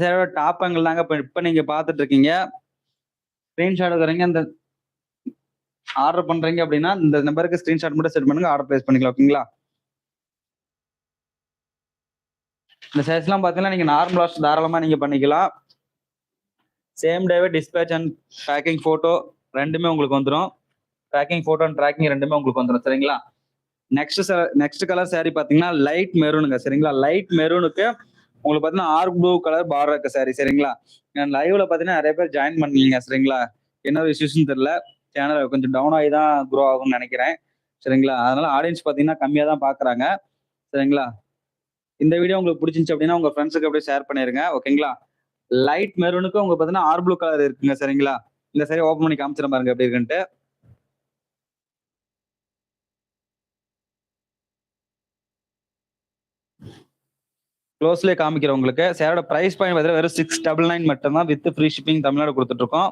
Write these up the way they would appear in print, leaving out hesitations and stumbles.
சாரோட top angle தாங்க இப்ப நீங்க பாத்துட்டு இருக்கீங்க. ஸ்கிரீன்ஷாட் எடுக்குறீங்க, இந்த ஆர்டர் பண்றீங்க அப்படின்னா இந்த நம்பருக்கு ஸ்கிரீன்ஷாட் மட்டும் சென்ட் பண்ணுங்க, ஆர்டர் பிளேஸ் பண்ணிக்கலாம். ஓகேங்களா? இந்த சைஸ்லாம் பாத்தீங்கன்னா நீங்க நார்மல் வாஷ் தாராளமா நீங்க பண்ணிக்கலாம். Same day dispatch and packing photo ரெண்டுமே உங்களுக்கு வந்துடும். பேக்கிங் போட்டோ அண்ட் ட்ராக்கிங் ரெண்டுமே உங்களுக்கு வந்துடும். சரிங்களா? நெக்ஸ்ட் கலர் சாரி பாத்தீங்கன்னா லைட் மெரூனுங்க. சரிங்களா? லைட் மெரூனுக்கு உங்களுக்கு பாத்தீங்கன்னா ஆர்க் ப்ளூ கலர் பார்டர் இருக்க சாரி. சரிங்களா? லைவ்ல பாத்தீங்கன்னா நிறைய பேர் ஜாயின் பண்ணீங்க. சரிங்களா? என்ன ஒரு இஷ்யூஸ்னு தெரியல, சேனல் கொஞ்சம் டவுன் ஆகி தான் க்ரோ ஆகும்னு நினைக்கிறேன். சரிங்களா? அதனால ஆடியன்ஸ் பாத்தீங்கன்னா கம்மியா தான் பாக்குறாங்க. சரிங்களா? இந்த வீடியோ உங்களுக்கு பிடிச்சிருந்துச்சு அப்படின்னா உங்க ஃப்ரெண்ட்ஸுக்கு அப்படியே ஷேர் பண்ணிருங்க. ஓகேங்களா? லைட் மெரூனுக்கு உங்களுக்கு பாத்தீங்கன்னா ஆர் ப்ளூ கலர் இருக்குங்க. சரிங்களா? இந்த சாரி ஓபன் பண்ணி காமிச்சிட பாருங்க எப்படி இருக்குன்ட்டு. க்ளோஸ்லேயே காமிக்கிறேன் உங்களுக்கு. சேரோட பிரைஸ் பாயிண்ட் பார்த்தீங்கன்னா வெறும் 699 மட்டும் தான், வித் ஃப்ரீ ஷிப்பிங் தமிழ்நாடு கொடுத்துட்டு இருக்கோம்.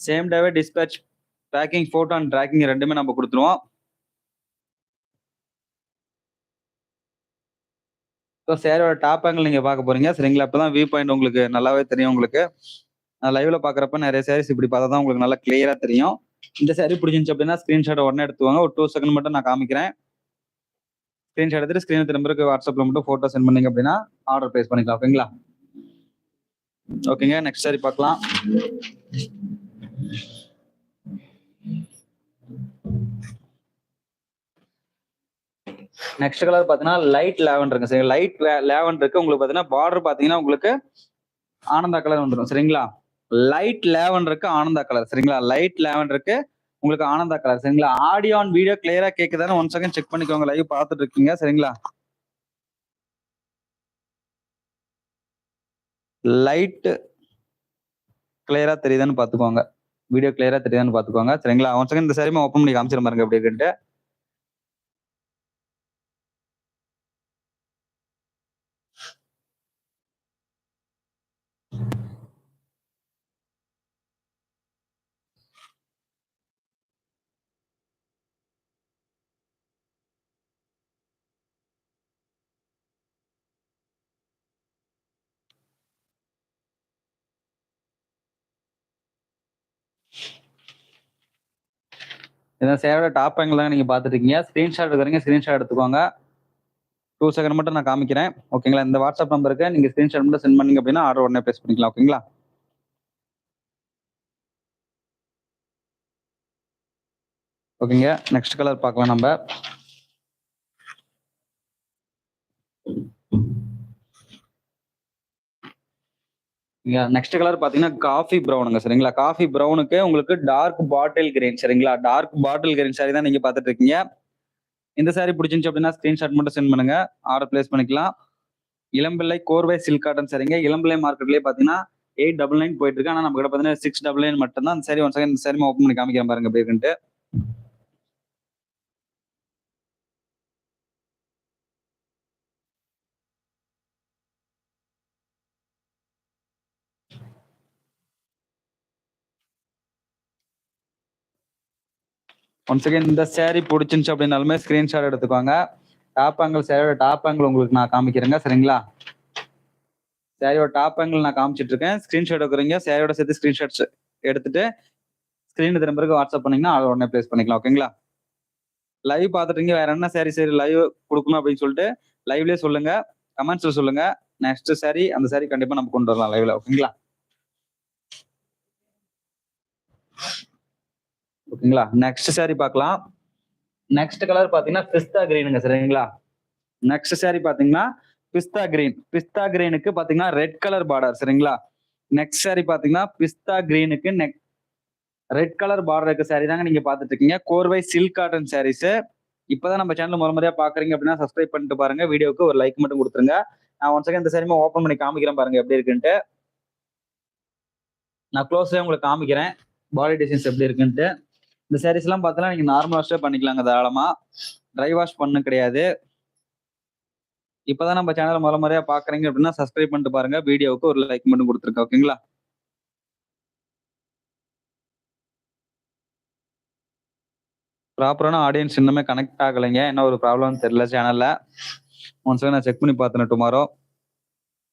Same day dispatch, packing, photo and tracking ரெண்டுமே நம்ம கொடுத்துருவோம். ஸோ சேரோட டாப் ஆங்கிள் நீங்க பார்க்க போறீங்க. சரிங்களா? இப்பதான் வியூ பாயிண்ட் உங்களுக்கு நல்லாவே தெரியும். உங்களுக்கு லைவ்ல பாக்குறப்ப நிறைய சாரீஸ் இப்படி பார்த்தா தான் உங்களுக்கு நல்லா கிளியரா தெரியும். இந்த சாரி பிடிச்சிருந்துச்சு அப்படின்னா ஸ்கிரீன்ஷாட் உடனே எடுத்துவாங்க. ஒரு 2 செகண்ட் மட்டும் நான் காமிக்கிறேன். ஸ்கிரீன்ஷாட் எடுத்துட்டு ஸ்கிரீன் நம்பருக்கு வாட்ஸ்அப்ல மட்டும் போட்டோ சென்ட் பண்ணீங்க அப்படின்னா ஆர்டர் பிளேஸ் பண்ணிக்கலாம். ஓகேங்களா? ஓகேங்க, நெக்ஸ்ட் சாரி பார்க்கலாம். நெக்ஸ்ட் கலர் பாத்தீங்கன்னா லைட் லேவண்டருங்க. சரி, லைட் லேவண்டருக்கு உங்களுக்கு பாத்தீங்கன்னா பார்டர் பாத்தீங்கன்னா உங்களுக்கு ஆனந்தா கலர் வந்துடும். சரிங்களா? லைட் லேவண்டருக்கு ஆனந்தா கலர். சரிங்களா? லைட் லேவண்டருக்கு உங்களுக்கு ஆனந்தா கலர். சரிங்களா? ஆடியோ ஆன் வீடியோ கிளியரா கேக்குதான்னு 1 செகண்ட் செக் பண்ணிக்கோங்க. லைவ் பார்த்துட்டு இருக்கீங்க. சரிங்களா? லைட் கிளியரா தெரியுதான்னு பாத்துக்கோங்க. வீடியோ கிளியரா தெரியுதான்னு பாத்துக்கோங்க. சரிங்களா? 1 செகண்ட் இந்த சாரியுமே ஓப்பன் பண்ணி காமிச்சிட பாருங்க எப்படி இருக்குன்ட்டு. இதான் சேரோட டாப் ஆங்கிள் தான் நீங்க பாத்துட்டு இருக்கீங்க. ஸ்கிரீன்ஷாட் எடுக்கிறீங்க, ஸ்கிரீன்ஷாட் எடுத்துக்கோங்க. 2 செகண்ட் மட்டும் நான் காமிக்கிறேன். ஓகேங்களா? இந்த வாட்ஸ்அப் நம்பருக்கு நீங்க ஸ்கிரீன்ஷாட் மட்டும் சென்ட் பண்ணீங்க அப்படின்னா ஆர்டர் உடனே பிளேஸ் பண்ணிக்கலாம். ஓகேங்களா? ஓகேங்க, நெக்ஸ்ட் கலர் பார்க்கலாம் நம்ம. நெக்ஸ்ட் கலர் பாத்தீங்கன்னா காஃபி ப்ரௌனுங்க. சரிங்களா? காஃபி ப்ரௌனுக்கு உங்களுக்கு டார்க் பாட்டில் கிரீன். சரிங்களா? டார்க் பாட்டில் கிரீன் சாரி தான் நீங்க பாத்துட்டு இருக்கீங்க. இந்த சாரி பிடிச்சிருந்துச்சு அப்படின்னா ஸ்கிரீன்ஷாட் மட்டும் சென்ட் பண்ணுங்க, ஆர்டர் பிளேஸ் பண்ணிக்கலாம். இளம்பிள்ளை கோர்வை சில்க் காட்டன் சரிங்க. இளம்பிள்ளை மார்க்கெட்லயே பாத்தீங்கன்னா 899 போயிட்டு இருக்கு. ஆனா நம்ம கிட்ட பாத்தீங்கன்னா 699 மட்டும் தான். சரி, 1 செகண்ட் இந்த சாரி ஓப்பன் பண்ணி காமிக்கிறேன் பாருங்க எப்படி இருக்குன்ட்டு. ஒன்ஸ் அகைன் இந்த சாரி பிடிச்சிருந்துச்சு அப்படின்னாலுமே ஸ்கிரீன்ஷாட் எடுத்துக்கோங்க. டாப் ஆங்கிள், சாரியோட டாப் ஆங்கிள் உங்களுக்கு நான் காமிக்கிறேங்க. சரிங்களா? சாரியோட டாப் ஆங்கிள் நான் காமிச்சிட்டு இருக்கேன். ஸ்கிரீன்ஷாட் எடுக்கிறீங்க, சாரியோட சேர்த்து ஸ்கிரீன்ஷாட்ஸ் எடுத்துட்டு ஸ்கிரீன் நம்பருக்கு வாட்ஸ்அப் பண்ணீங்கன்னா அதை உடனே பிளேஸ் பண்ணிக்கலாம். ஓகேங்களா? லைவ் பார்த்துட்டீங்க, வேற என்ன சாரி லைவ் கொடுக்கணும் அப்படின்னு சொல்லிட்டு லைவ்லயே சொல்லுங்க, கமெண்ட்ஸ்ல சொல்லுங்க. நெக்ஸ்ட் சாரி அந்த சாரி கண்டிப்பா நம்ம கொண்டு வரலாம் லைவ்ல. ஓகேங்களா? ஓகேங்களா? நெக்ஸ்ட் சாரி பார்க்கலாம். நெக்ஸ்ட் கலர் பாத்தீங்கன்னா பிஸ்தா கிரீனுங்க. சரிங்களா? நெக்ஸ்ட் சாரி பாத்தீங்கன்னா பிஸ்தா கிரீன். பிஸ்தா கிரீனுக்கு பாத்தீங்கன்னா ரெட் கலர் பார்டர். சரிங்களா? நெக்ஸ்ட் சாரி பாத்தீங்கன்னா பிஸ்தா கிரீனுக்கு ரெட் கலர் பார்டர் இருக்க சாரி தாங்க நீங்க பாத்துட்டு இருக்கீங்க. கோர்வை சில்க் காட்டன் சாரீஸ். இப்பதான் நம்ம சேனல் முறையா பாக்குறீங்க அப்படின்னா சப்ஸ்கிரைப் பண்ணிட்டு பாருங்க. வீடியோக்கு ஒரு லைக் மட்டும் கொடுத்துருங்க. நான் ஒன் செகண்ட் இந்த சாரியுமே ஓப்பன் பண்ணி காமிக்கிறேன் பாருங்க எப்படி இருக்குன்ட்டு. நான் க்ளோஸ்ல உங்களுக்கு காமிக்கிறேன் பாடி டிசைன்ஸ் எப்படி இருக்குன்ட்டு. இந்த சாரீஸ் எல்லாம் பார்த்தா நீங்க நார்மல் வாஷே பண்ணிக்கலாங்க தாராளமா. ட்ரை வாஷ் பண்ண கிடையாது. இப்பதான் நம்ம சேனல் முறையா பாக்குறீங்க அப்படின்னா சப்ஸ்கிரைப் பண்ணிட்டு பாருங்க. வீடியோவுக்கு ஒரு லைக் மட்டும் கொடுத்துருங்க. ஓகேங்களா? ப்ராப்பரான ஆடியன்ஸ் இன்னுமே கனெக்ட் ஆகலைங்க. என்ன ஒரு ப்ராப்ளம் தெரியல சேனல்ல. ஒன்ஸ் நான் செக் பண்ணி பார்த்தேன் டுமாரோ.